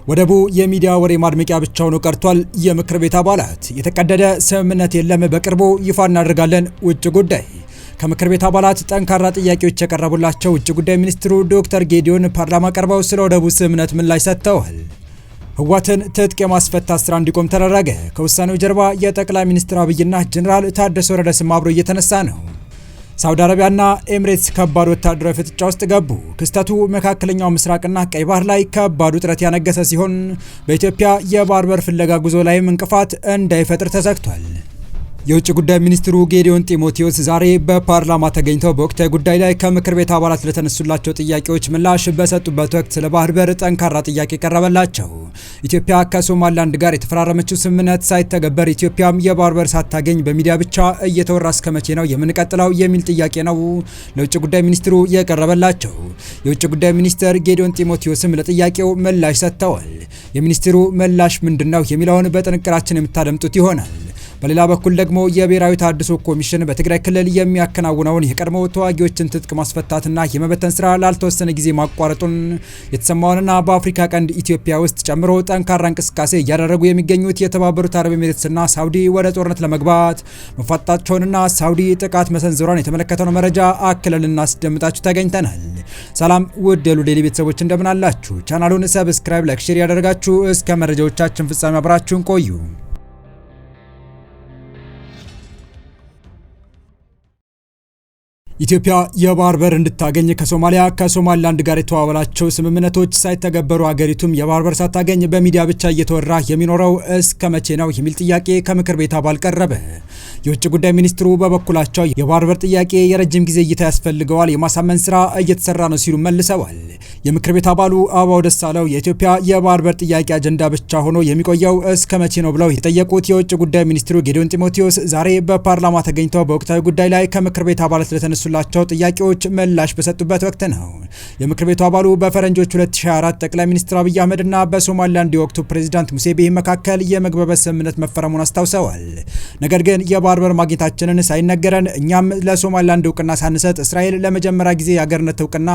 ወደቡ የሚዲያ ወሬ ማድመቂያ ብቻ ሆኖ ቀርቷል። የምክር ቤት አባላት የተቀደደ ስምምነት የለም በቅርቡ ይፋ እናደርጋለን። ውጭ ጉዳይ ከምክር ቤት አባላት ጠንካራ ጥያቄዎች የቀረቡላቸው ውጭ ጉዳይ ሚኒስትሩ ዶክተር ጌዲዮን ፓርላማ ቀርበው ስለ ወደቡ ስምምነት ምላሽ ሰጥተዋል። ህወሓትን ትጥቅ የማስፈታት ስራ እንዲቆም ተደረገ። ከውሳኔው ጀርባ የጠቅላይ ሚኒስትር አብይና ጀነራል ታደሰ ወረደ ስም አብሮ እየተነሳ ነው። ሳውዲ አረቢያና ኤምሬትስ ከባድ ወታደራዊ ፍጥጫ ውስጥ ገቡ። ክስተቱ መካከለኛው ምስራቅና ቀይ ባህር ላይ ከባድ ውጥረት ያነገሰ ሲሆን በኢትዮጵያ የባህር በር ፍለጋ ጉዞ ላይም እንቅፋት እንዳይፈጥር ተሰግቷል። የውጭ ጉዳይ ሚኒስትሩ ጌዲዮን ጢሞቴዎስ ዛሬ በፓርላማ ተገኝተው በወቅታዊ ጉዳይ ላይ ከምክር ቤት አባላት ለተነሱላቸው ጥያቄዎች ምላሽ በሰጡበት ወቅት ስለ ባህር በር ጠንካራ ጥያቄ ቀረበላቸው። ኢትዮጵያ ከሶማሊላንድ ጋር የተፈራረመችው ስምምነት ሳይተገበር ኢትዮጵያም የባህር በር ሳታገኝ በሚዲያ ብቻ እየተወራ እስከ መቼ ነው የምንቀጥለው የሚል ጥያቄ ነው ለውጭ ጉዳይ ሚኒስትሩ የቀረበላቸው። የውጭ ጉዳይ ሚኒስትር ጌዲዮን ጢሞቴዎስም ለጥያቄው ምላሽ ሰጥተዋል። የሚኒስትሩ ምላሽ ምንድነው የሚለውን በጥንቅራችን የምታደምጡት ይሆናል። በሌላ በኩል ደግሞ የብሔራዊ ተሃድሶ ኮሚሽን በትግራይ ክልል የሚያከናውነውን የቀድሞ ተዋጊዎችን ትጥቅ ማስፈታትና የመበተን ስራ ላልተወሰነ ጊዜ ማቋረጡን የተሰማውንና በአፍሪካ ቀንድ ኢትዮጵያ ውስጥ ጨምሮ ጠንካራ እንቅስቃሴ እያደረጉ የሚገኙት የተባበሩት አረብ ኤሚሬትስና ሳውዲ ወደ ጦርነት ለመግባት መፋጠጣቸውንና ሳውዲ ጥቃት መሰንዘሯን የተመለከተውን መረጃ አክለን እናስደምጣችሁ ተገኝተናል። ሰላም ውድ የሉ ዴይሊ ቤተሰቦች እንደምን አላችሁ? ቻናሉን ሰብስክራይብ፣ ላይክ፣ ሼር ያደረጋችሁ እስከ መረጃዎቻችን ፍጻሜ አብራችሁን ቆዩ። ኢትዮጵያ የባህር በር እንድታገኝ ከሶማሊላንድ ጋር የተዋዋላቸው ስምምነቶች ሳይተገበሩ አገሪቱም የባህር በር ሳታገኝ በሚዲያ ብቻ እየተወራ የሚኖረው እስከ መቼ ነው የሚል ጥያቄ ከምክር ቤት አባል ቀረበ። የውጭ ጉዳይ ሚኒስትሩ በበኩላቸው የባህር በር ጥያቄ የረጅም ጊዜ እይታ ያስፈልገዋል፣ የማሳመን ስራ እየተሰራ ነው ሲሉ መልሰዋል። የምክር ቤት አባሉ አበባው ደሳለው የኢትዮጵያ የባህር በር ጥያቄ አጀንዳ ብቻ ሆኖ የሚቆየው እስከ መቼ ነው ብለው የጠየቁት የውጭ ጉዳይ ሚኒስትሩ ጌዲዮን ጢሞቴዎስ ዛሬ በፓርላማ ተገኝተው በወቅታዊ ጉዳይ ላይ ከምክር ቤት አባላት ለተነሱላቸው ጥያቄዎች ምላሽ በሰጡበት ወቅት ነው። የምክር ቤቱ አባሉ በፈረንጆች 2024 ጠቅላይ ሚኒስትር አብይ አህመድና በሶማሊላንድ የወቅቱ ፕሬዝዳንት ሙሴ ቢሂ መካከል የመግባባት ስምምነት መፈረሙን አስታውሰዋል። ነገር ግን የባህር በር ማግኘታችንን ሳይነገረን እኛም ለሶማሊላንድ እውቅና ሳንሰጥ እስራኤል ለመጀመሪያ ጊዜ የአገርነት እውቅና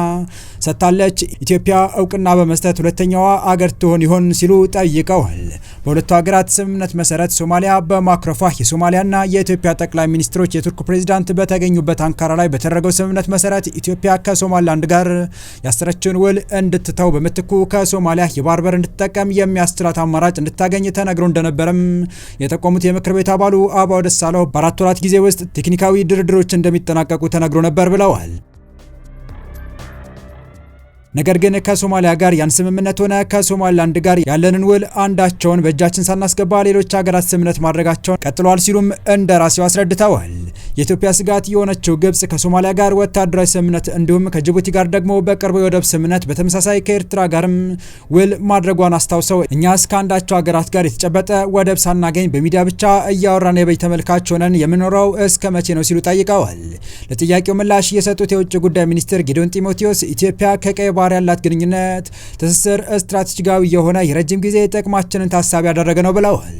ሰጥታለች። ኢትዮጵያ እውቅና በመስጠት ሁለተኛዋ አገር ትሆን ይሆን ሲሉ ጠይቀዋል። በሁለቱ ሀገራት ስምምነት መሰረት ሶማሊያ በማክረፏ የሶማሊያና የኢትዮጵያ ጠቅላይ ሚኒስትሮች የቱርክ ፕሬዝዳንት በተገኙበት አንካራ ላይ በተደረገው ስምምነት መሰረት ኢትዮጵያ ከሶማሊላንድ ጋር ያሰረችውን ውል እንድትተው በምትኩ ከሶማሊያ የባህር በር እንድትጠቀም የሚያስችላት አማራጭ እንድታገኝ ተነግሮ እንደነበረም የጠቆሙት የምክር ቤት አባሉ አበባው ደሳለው በ4 ወራት ጊዜ ውስጥ ቴክኒካዊ ድርድሮች እንደሚጠናቀቁ ተነግሮ ነበር ብለዋል። ነገር ግን ከሶማሊያ ጋር ያን ስምምነት ሆነ ከሶማሊላንድ ጋር ያለንን ውል አንዳቸውን በእጃችን ሳናስገባ ሌሎች ሀገራት ስምምነት ማድረጋቸውን ቀጥለዋል ሲሉም እንደራሴው አስረድተዋል። የኢትዮጵያ ስጋት የሆነችው ግብጽ ከሶማሊያ ጋር ወታደራዊ ስምምነት እንዲሁም ከጅቡቲ ጋር ደግሞ በቅርቡ የወደብ ስምምነት በተመሳሳይ ከኤርትራ ጋርም ውል ማድረጓን አስታውሰው እኛስ ከአንዳቸው ሀገራት ጋር የተጨበጠ ወደብ ሳናገኝ በሚዲያ ብቻ እያወራን የበይ ተመልካች ሆነን የምኖረው እስከ መቼ ነው ሲሉ ጠይቀዋል። ለጥያቄው ምላሽ የሰጡት የውጭ ጉዳይ ሚኒስትር ጌዲዮን ጢሞቴዎስ ኢትዮጵያ ከቀይ ባህር ያላት ግንኙነት ትስስር ስትራቴጂካዊ የሆነ የረጅም ጊዜ ጥቅማችንን ታሳቢ ያደረገ ነው ብለዋል።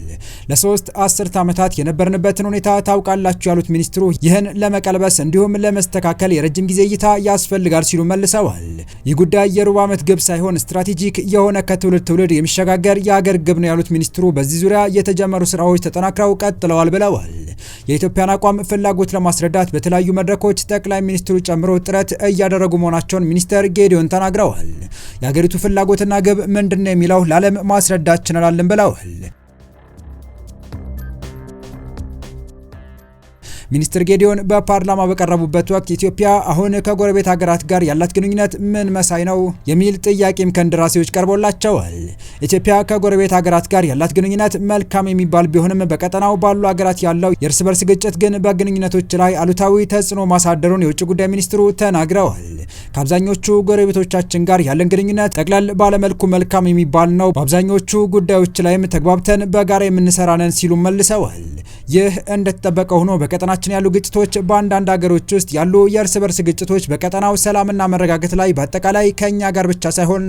ለ3 አስርት ዓመታት የነበርንበትን ሁኔታ ታውቃላችሁ ያሉት ሚኒስትሩ ይህን ለመቀልበስ እንዲሁም ለመስተካከል የረጅም ጊዜ እይታ ያስፈልጋል ሲሉ መልሰዋል። ይህ ጉዳይ የሩብ ዓመት ግብ ሳይሆን ስትራቴጂክ የሆነ ከትውልድ ትውልድ የሚሸጋገር የአገር ግብ ነው ያሉት ሚኒስትሩ በዚህ ዙሪያ የተጀመሩ ስራዎች ተጠናክረው ቀጥለዋል ብለዋል። የኢትዮጵያን አቋም ፍላጎት ለማስረዳት በተለያዩ መድረኮች ጠቅላይ ሚኒስትሩ ጨምሮ ጥረት እያደረጉ መሆናቸውን ሚኒስትር ጌዲዮን ተናግረዋል። የሀገሪቱ ፍላጎትና ግብ ምንድነው የሚለው ለዓለም ማስረዳት ችለናልን ብለዋል። ሚኒስትር ጌዲዮን በፓርላማ በቀረቡበት ወቅት ኢትዮጵያ አሁን ከጎረቤት ሀገራት ጋር ያላት ግንኙነት ምን መሳይ ነው የሚል ጥያቄም ከእንደራሴዎች ቀርቦላቸዋል። ኢትዮጵያ ከጎረቤት ሀገራት ጋር ያላት ግንኙነት መልካም የሚባል ቢሆንም በቀጠናው ባሉ ሀገራት ያለው የእርስ በርስ ግጭት ግን በግንኙነቶች ላይ አሉታዊ ተጽዕኖ ማሳደሩን የውጭ ጉዳይ ሚኒስትሩ ተናግረዋል። ከአብዛኞቹ ጎረቤቶቻችን ጋር ያለን ግንኙነት ጠቅለል ባለመልኩ መልካም የሚባል ነው፣ በአብዛኞቹ ጉዳዮች ላይም ተግባብተን በጋራ የምንሰራ ነን ሲሉ መልሰዋል። ይህ እንደተጠበቀ ሆኖ በቀጠናችን ያሉ ግጭቶች በአንዳንድ ሀገሮች ውስጥ ያሉ የእርስ በርስ ግጭቶች በቀጠናው ሰላምና መረጋጋት ላይ በአጠቃላይ ከኛ ጋር ብቻ ሳይሆን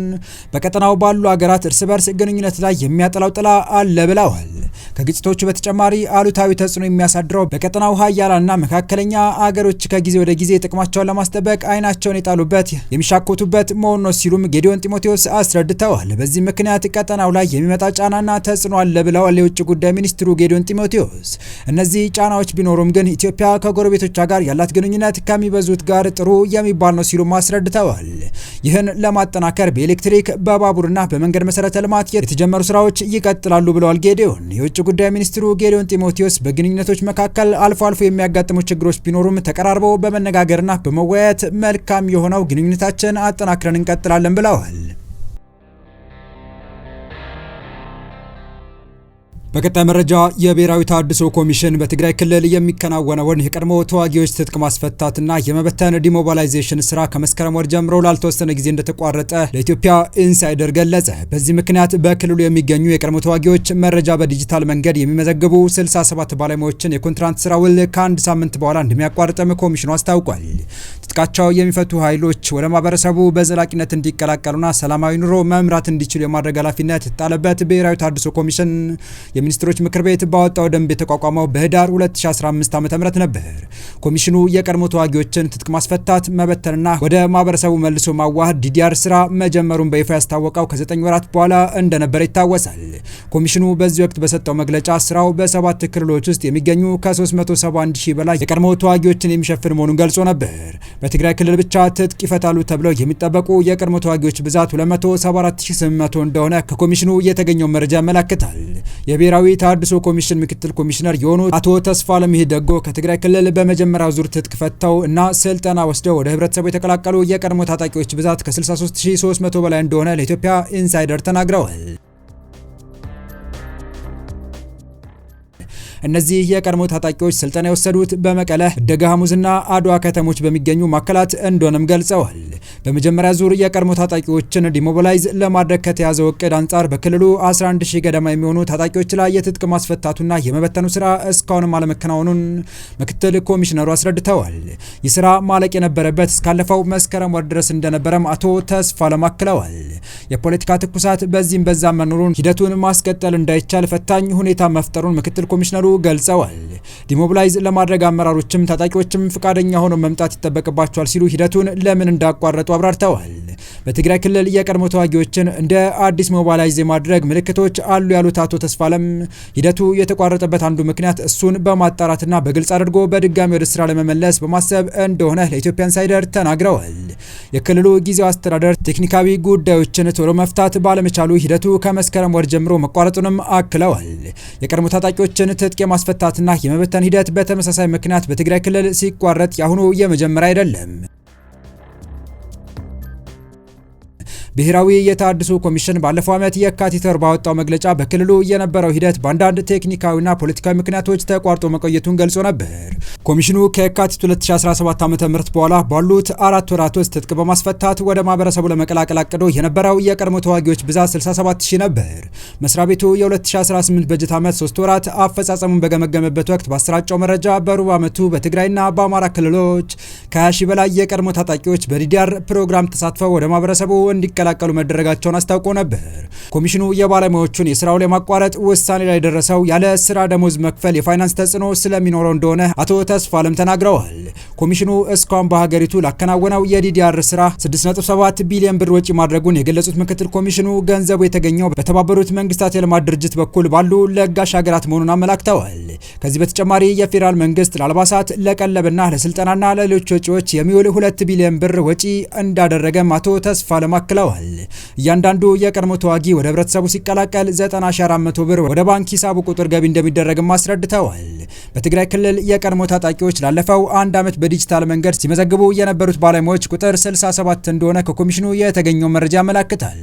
በቀጠናው ባሉ ሀገራት እርስ በርስ ግንኙነት ላይ የሚያጠላው ጥላ አለ ብለዋል። ከግጭቶቹ በተጨማሪ አሉታዊ ተጽዕኖ የሚያሳድረው በቀጠናው ሀያላንና መካከለኛ አገሮች ከጊዜ ወደ ጊዜ ጥቅማቸውን ለማስጠበቅ አይናቸውን የጣሉበት የሚሻኮቱበት መሆኑ ነው ሲሉም ጌዲዮን ጢሞቴዎስ አስረድተዋል። በዚህ ምክንያት ቀጠናው ላይ የሚመጣ ጫናና ተጽዕኖ አለ ብለዋል የውጭ ጉዳይ ሚኒስትሩ ጌዲዮን ጢሞቴዎስ። እነዚህ ጫናዎች ቢኖሩም ግን ኢትዮጵያ ከጎረቤቶቿ ጋር ያላት ግንኙነት ከሚበዙት ጋር ጥሩ የሚባል ነው ሲሉም አስረድተዋል። ይህን ለማጠናከር በኤሌክትሪክ በባቡርና በመንገድ መሰረተ ልማት የተጀመሩ ስራዎች ይቀጥላሉ ብለዋል ጌዲዮን። የውጭ ጉዳይ ሚኒስትሩ ጌዲዮን ጢሞቴዎስ በግንኙነቶች መካከል አልፎ አልፎ የሚያጋጥሙ ችግሮች ቢኖሩም ተቀራርበው በመነጋገርና በመወያየት መልካም የሆነው ግንኙነታችን አጠናክረን እንቀጥላለን ብለዋል። በቀጣይ መረጃ የብሔራዊ ተሃድሶ ኮሚሽን በትግራይ ክልል የሚከናወነውን የቀድሞ ተዋጊዎች ትጥቅ ማስፈታትና የመበተን ዲሞባላይዜሽን ስራ ከመስከረም ወር ጀምሮ ላልተወሰነ ጊዜ እንደተቋረጠ ለኢትዮጵያ ኢንሳይደር ገለጸ። በዚህ ምክንያት በክልሉ የሚገኙ የቀድሞ ተዋጊዎች መረጃ በዲጂታል መንገድ የሚመዘግቡ 67 ባለሙያዎችን የኮንትራት ስራ ውል ከአንድ ሳምንት በኋላ እንደሚያቋርጥም ኮሚሽኑ አስታውቋል። ትጥቃቸው የሚፈቱ ኃይሎች ወደ ማህበረሰቡ በዘላቂነት እንዲቀላቀሉና ሰላማዊ ኑሮ መምራት እንዲችሉ የማድረግ ኃላፊነት የተጣለበት ብሔራዊ ተሃድሶ ኮሚሽን የሚኒስትሮች ምክር ቤት ባወጣው ደንብ የተቋቋመው በህዳር 2015 ዓ.ም ነበር። ኮሚሽኑ የቀድሞ ተዋጊዎችን ትጥቅ ማስፈታት፣ መበተንና ወደ ማህበረሰቡ መልሶ ማዋሃድ ዲዲአር ስራ መጀመሩን በይፋ ያስታወቀው ከ9 ወራት በኋላ እንደነበር ይታወሳል። ኮሚሽኑ በዚህ ወቅት በሰጠው መግለጫ ስራው በ7 ክልሎች ውስጥ የሚገኙ ከ371 ሺህ በላይ የቀድሞ ተዋጊዎችን የሚሸፍን መሆኑን ገልጾ ነበር። በትግራይ ክልል ብቻ ትጥቅ ይፈታሉ ተብለው የሚጠበቁ የቀድሞ ተዋጊዎች ብዛት 274800 እንደሆነ ከኮሚሽኑ የተገኘው መረጃ ያመለክታል። የብሔራዊ ተሃድሶ ኮሚሽን ምክትል ኮሚሽነር የሆኑት አቶ ተስፋለም ደጎ ከትግራይ ክልል በመጀመሪያው ዙር ትጥቅ ፈተው እና ስልጠና ወስደው ወደ ህብረተሰቡ የተቀላቀሉ የቀድሞ ታጣቂዎች ብዛት ከ63300 በላይ እንደሆነ ለኢትዮጵያ ኢንሳይደር ተናግረዋል። እነዚህ የቀድሞ ታጣቂዎች ስልጠና የወሰዱት በመቀለ፣ ደጋ ሐሙዝና አድዋ ከተሞች በሚገኙ ማዕከላት እንደሆነም ገልጸዋል። በመጀመሪያ ዙር የቀድሞ ታጣቂዎችን ዲሞባላይዝ ለማድረግ ከተያዘው እቅድ አንጻር በክልሉ 11000 ገደማ የሚሆኑ ታጣቂዎች ላይ የትጥቅ ማስፈታቱና የመበተኑ ስራ እስካሁንም አለመከናወኑን ምክትል ኮሚሽነሩ አስረድተዋል። ይህ ስራ ማለቅ የነበረበት እስካለፈው መስከረም ወር ድረስ እንደነበረም አቶ ተስፋለም አክለዋል። የፖለቲካ ትኩሳት በዚህም በዛ መኖሩን ሂደቱን ማስቀጠል እንዳይቻል ፈታኝ ሁኔታ መፍጠሩን ምክትል ኮሚሽነሩ ገልጸዋል። ዲሞባላይዝ ለማድረግ አመራሮችም ታጣቂዎችም ፍቃደኛ ሆነው መምጣት ይጠበቅባቸዋል ሲሉ ሂደቱን ለምን እንዳቋረጡ አብራርተዋል። በትግራይ ክልል የቀድሞ ተዋጊዎችን እንደ አዲስ ሞባላይዝ የማድረግ ምልክቶች አሉ ያሉት አቶ ተስፋለም ሂደቱ የተቋረጠበት አንዱ ምክንያት እሱን በማጣራትና በግልጽ አድርጎ በድጋሚ ወደ ስራ ለመመለስ በማሰብ እንደሆነ ለኢትዮጵያ ኢንሳይደር ተናግረዋል። የክልሉ ጊዜያዊ አስተዳደር ቴክኒካዊ ጉዳዮችን ቶሎ መፍታት ባለመቻሉ ሂደቱ ከመስከረም ወር ጀምሮ መቋረጡንም አክለዋል። የቀድሞ ታጣቂዎችን ትጥቅ የማስፈታትና የመበተን ሂደት በተመሳሳይ ምክንያት በትግራይ ክልል ሲቋረጥ ያሁኑ የመጀመሪያ አይደለም። ብሔራዊ የተሃድሶ ኮሚሽን ባለፈው ዓመት የካቲት ወር ባወጣው መግለጫ በክልሉ የነበረው ሂደት በአንዳንድ ቴክኒካዊና ፖለቲካዊ ምክንያቶች ተቋርጦ መቆየቱን ገልጾ ነበር። ኮሚሽኑ ከየካቲት 2017 ዓ.ም በኋላ ባሉት 4 ወራት ውስጥ ትጥቅ በማስፈታት ወደ ማህበረሰቡ ለመቀላቀል አቅዶ የነበረው የቀድሞ ተዋጊዎች ብዛት 67000 ነበር። መስሪያ ቤቱ የ2018 በጀት ዓመት 3 ወራት አፈጻጸሙን በገመገመበት ወቅት ባሰራጨው መረጃ በሩብ ዓመቱ በትግራይና በአማራ ክልሎች ከ20 በላይ የቀድሞ ታጣቂዎች በዲዲአር ፕሮግራም ተሳትፈው ወደ ማህበረሰቡ እንዲቀላቀሉ መደረጋቸውን አስታውቆ ነበር። ኮሚሽኑ የባለሙያዎቹን የስራው ላይ ማቋረጥ ውሳኔ ላይ ደረሰው ያለ ስራ ደሞዝ መክፈል የፋይናንስ ተጽዕኖ ስለሚኖረው እንደሆነ አቶ ተስፋለም ተናግረዋል። ኮሚሽኑ እስካሁን በሀገሪቱ ላከናወነው የዲዲአር ስራ 6.7 ቢሊዮን ብር ወጪ ማድረጉን የገለጹት ምክትል ኮሚሽኑ ገንዘቡ የተገኘው በተባበሩት መንግስታት የልማት ድርጅት በኩል ባሉ ለጋሽ ሀገራት መሆኑን አመላክተዋል። ከዚህ በተጨማሪ የፌዴራል መንግስት ለአልባሳት፣ ለቀለብና ለስልጠናና ለሌሎች ወጪዎች የሚውል 2 ቢሊዮን ብር ወጪ እንዳደረገም አቶ ተስፋለም አክለዋል። እያንዳንዱ የቀድሞ ተዋጊ ወደ ህብረተሰቡ ሲቀላቀል 9400 ብር ወደ ባንክ ሂሳቡ ቁጥር ገቢ እንደሚደረግም አስረድተዋል። በትግራይ ክልል የቀድሞ ታጣቂዎች ላለፈው አንድ ዓመት በዲጂታል መንገድ ሲመዘግቡ የነበሩት ባለሙያዎች ቁጥር 67 እንደሆነ ከኮሚሽኑ የተገኘው መረጃ ያመለክታል።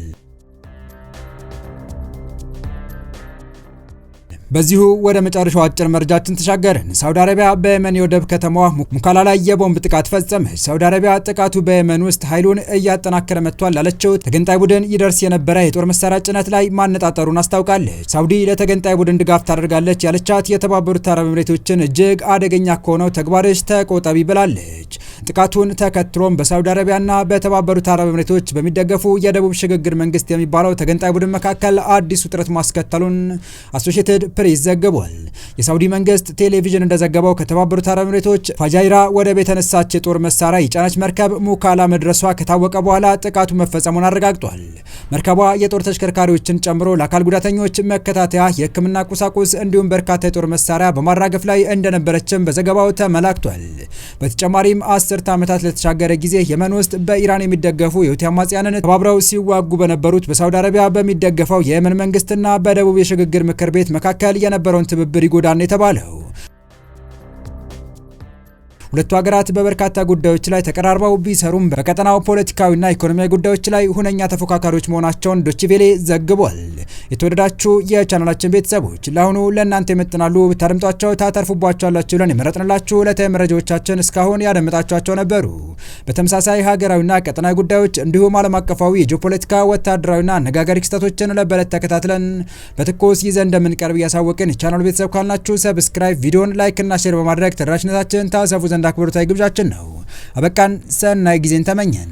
በዚሁ ወደ መጨረሻው አጭር መረጃችን ተሻገርን። ሳውዲ አረቢያ በየመን የወደብ ከተማዋ ሙካላ ላይ የቦምብ ጥቃት ፈጸመች። ሳውዲ አረቢያ ጥቃቱ በየመን ውስጥ ኃይሉን እያጠናከረ መጥቷል ላለችው ተገንጣይ ቡድን ይደርስ የነበረ የጦር መሳሪያ ጭነት ላይ ማነጣጠሩን አስታውቃለች። ሳውዲ ለተገንጣይ ቡድን ድጋፍ ታደርጋለች ያለቻት የተባበሩት አረብ ኤምሬቶችን እጅግ አደገኛ ከሆነው ተግባርሽ ተቆጠቢ ብላለች። ጥቃቱን ተከትሎም በሳውዲ አረቢያና በተባበሩት አረብ ኤምሬቶች በሚደገፉ የደቡብ ሽግግር መንግስት የሚባለው ተገንጣይ ቡድን መካከል አዲስ ውጥረት ማስከተሉን አሶሺየትድ ፕሬስ ዘግቧል። የሳውዲ መንግስት ቴሌቪዥን እንደዘገበው ከተባበሩት አረብ ኤሚሬቶች ፋጃይራ ወደብ የተነሳች የጦር መሳሪያ የጫነች መርከብ ሙካላ መድረሷ ከታወቀ በኋላ ጥቃቱ መፈጸሙን አረጋግጧል። መርከቧ የጦር ተሽከርካሪዎችን ጨምሮ ለአካል ጉዳተኞች መከታተያ፣ የሕክምና ቁሳቁስ እንዲሁም በርካታ የጦር መሳሪያ በማራገፍ ላይ እንደነበረችም በዘገባው ተመላክቷል። በተጨማሪም 10 ዓመታት ለተሻገረ ጊዜ የመን ውስጥ በኢራን የሚደገፉ የሁቲ አማጽያንን ተባብረው ሲዋጉ በነበሩት በሳውዲ አረቢያ በሚደገፈው የየመን መንግስትና በደቡብ የሽግግር ምክር ቤት መካከል የነበረውን ትብብር ይጎዳል የተባለው። ሁለቱ ሀገራት በበርካታ ጉዳዮች ላይ ተቀራርበው ቢሰሩም በቀጠናው ፖለቲካዊና ኢኮኖሚያዊ ጉዳዮች ላይ ሁነኛ ተፎካካሪዎች መሆናቸውን ዶችቬሌ ዘግቧል። የተወደዳችሁ የቻናላችን ቤተሰቦች ለአሁኑ ለእናንተ ይመጥናሉ ብታደምጧቸው ታተርፉባቸዋላችሁ ብለን የመረጥንላችሁ ዕለታዊ መረጃዎቻችን እስካሁን ያደመጣችኋቸው ነበሩ። በተመሳሳይ ሀገራዊና ቀጠናዊ ጉዳዮች እንዲሁም ዓለም አቀፋዊ የጂኦፖለቲካ ወታደራዊና አነጋጋሪ ክስተቶችን ለበለት ተከታትለን በትኩስ ይዘን እንደምንቀርብ እያሳወቅን የቻናሉ ቤተሰብ ካልናችሁ ሰብስክራይብ፣ ቪዲዮን ላይክ እና ሼር በማድረግ ተደራሽነታችን ታሰፉ ዘንድ አክብሮታዊ ግብዣችን ነው። አበቃን። ሰናይ ጊዜን ተመኘን።